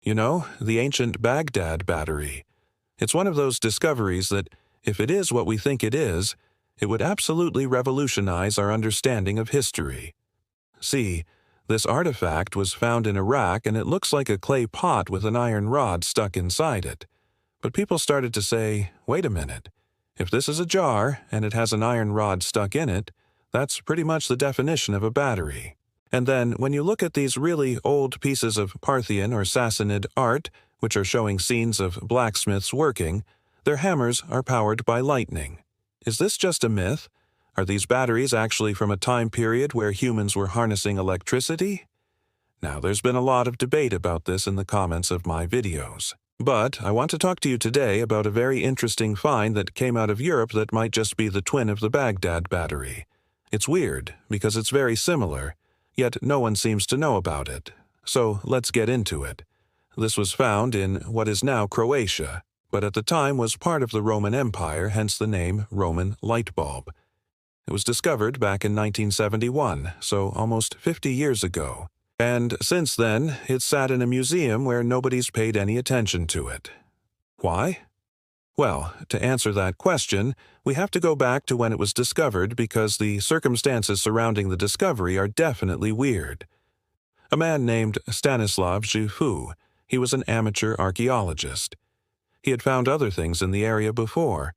You know, the ancient Baghdad battery. It's one of those discoveries that, if it is what we think it is, it would absolutely revolutionize our understanding of history. See, this artifact was found in Iraq and it looks like a clay pot with an iron rod stuck inside it. But people started to say, wait a minute, if this is a jar and it has an iron rod stuck in it, that's pretty much the definition of a battery. And then, when you look at these really old pieces of Parthian or Sassanid art, which are showing scenes of blacksmiths working, their hammers are powered by lightning. Is this just a myth? Are these batteries actually from a time period where humans were harnessing electricity? Now, there's been a lot of debate about this in the comments of my videos. But I want to talk to you today about a very interesting find that came out of Europe that might just be the twin of the Baghdad battery. It's weird, because it's very similar, yet no one seems to know about it. So let's get into it. This was found in what is now Croatia, but at the time was part of the Roman Empire, hence the name Roman light bulb. It was discovered back in 1971, so almost 50 years ago. And since then, it's sat in a museum where nobody's paid any attention to it. Why? Well, to answer that question, we have to go back to when it was discovered because the circumstances surrounding the discovery are definitely weird. A man named Stanislav Zhifu, he was an amateur archaeologist. He had found other things in the area before.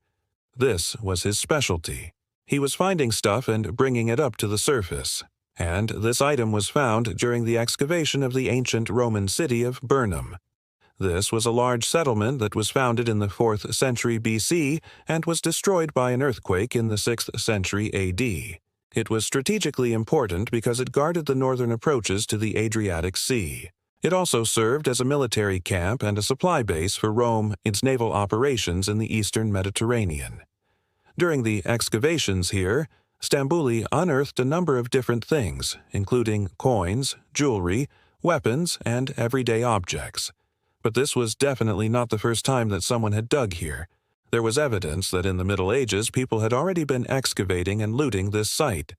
This was his specialty. He was finding stuff and bringing it up to the surface. And this item was found during the excavation of the ancient Roman city of Burnham. This was a large settlement that was founded in the 4th century BC and was destroyed by an earthquake in the 6th century AD. It was strategically important because it guarded the northern approaches to the Adriatic Sea. It also served as a military camp and a supply base for Rome in its naval operations in the eastern Mediterranean. During the excavations here, Stambouli unearthed a number of different things, including coins, jewelry, weapons, and everyday objects. But this was definitely not the first time that someone had dug here. There was evidence that in the Middle Ages people had already been excavating and looting this site.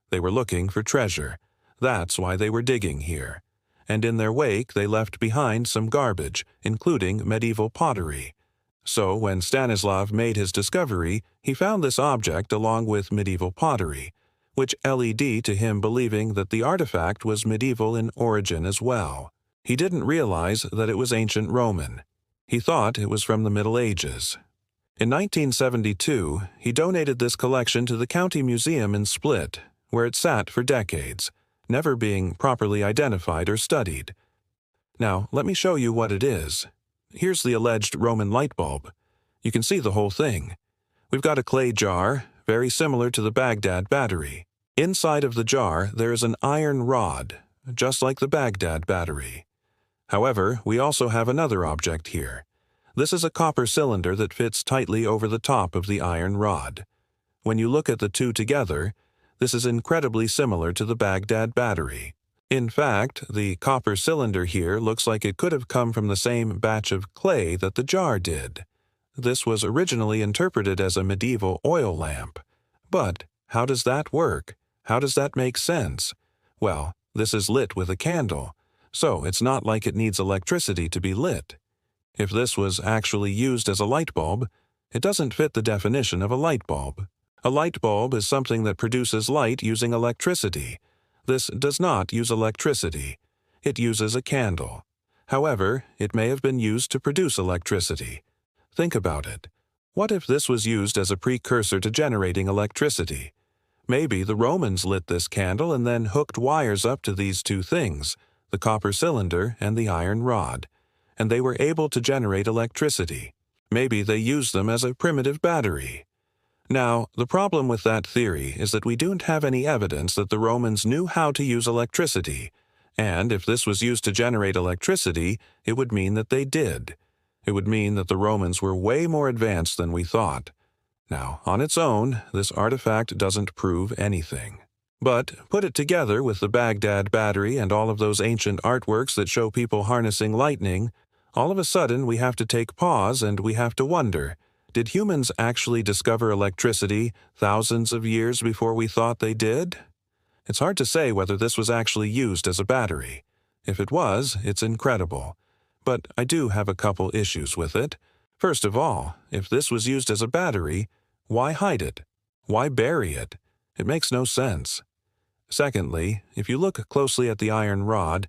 They were looking for treasure. That's why they were digging here. And in their wake they left behind some garbage, including medieval pottery. So when Stanislav made his discovery, he found this object along with medieval pottery, which led to him believing that the artifact was medieval in origin as well. He didn't realize that it was ancient Roman. He thought it was from the Middle Ages. In 1972, he donated this collection to the County Museum in Split, where it sat for decades, never being properly identified or studied. Now, let me show you what it is. Here's the alleged Roman light bulb. You can see the whole thing. We've got a clay jar, very similar to the Baghdad battery. Inside of the jar, there is an iron rod, just like the Baghdad battery. However, we also have another object here. This is a copper cylinder that fits tightly over the top of the iron rod. When you look at the two together, this is incredibly similar to the Baghdad battery. In fact, the copper cylinder here looks like it could have come from the same batch of clay that the jar did. This was originally interpreted as a medieval oil lamp. But how does that work? How does that make sense? Well, this is lit with a candle, so it's not like it needs electricity to be lit. If this was actually used as a light bulb, it doesn't fit the definition of a light bulb. A light bulb is something that produces light using electricity. This does not use electricity. It uses a candle. However, it may have been used to produce electricity. Think about it. What if this was used as a precursor to generating electricity? Maybe the Romans lit this candle and then hooked wires up to these two things, the copper cylinder and the iron rod, and they were able to generate electricity. Maybe they used them as a primitive battery. Now, the problem with that theory is that we don't have any evidence that the Romans knew how to use electricity, and if this was used to generate electricity, it would mean that they did. It would mean that the Romans were way more advanced than we thought. Now, on its own, this artifact doesn't prove anything. But put it together with the Baghdad battery and all of those ancient artworks that show people harnessing lightning, all of a sudden we have to take pause and we have to wonder, did humans actually discover electricity thousands of years before we thought they did? It's hard to say whether this was actually used as a battery. If it was, it's incredible. but I do have a couple issues with it. First of all, if this was used as a battery, why hide it? Why bury it? It makes no sense. Secondly, if you look closely at the iron rod,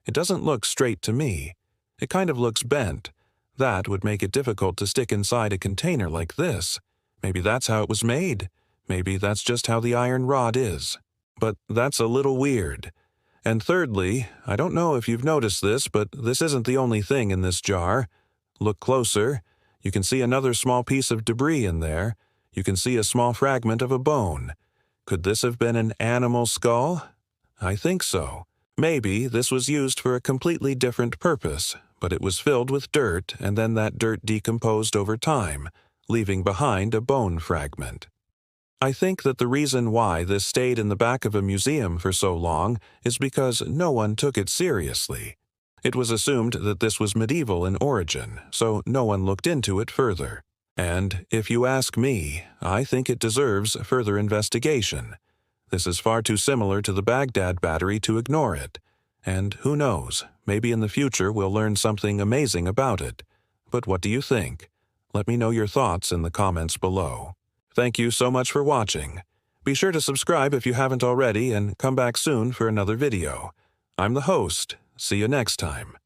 it doesn't look straight to me. It kind of looks bent. That would make it difficult to stick inside a container like this. Maybe that's how it was made. Maybe that's just how the iron rod is. But that's a little weird. And thirdly, I don't know if you've noticed this, but this isn't the only thing in this jar. Look closer. You can see another small piece of debris in there. You can see a small fragment of a bone. Could this have been an animal skull? I think so. Maybe this was used for a completely different purpose, but it was filled with dirt, and then that dirt decomposed over time, leaving behind a bone fragment. I think that the reason why this stayed in the back of a museum for so long is because no one took it seriously. It was assumed that this was medieval in origin, so no one looked into it further. And, if you ask me, I think it deserves further investigation. This is far too similar to the Bagdad battery to ignore it. And who knows, maybe in the future we'll learn something amazing about it. But what do you think? Let me know your thoughts in the comments below. Thank you so much for watching. Be sure to subscribe if you haven't already and come back soon for another video. I'm the host. See you next time.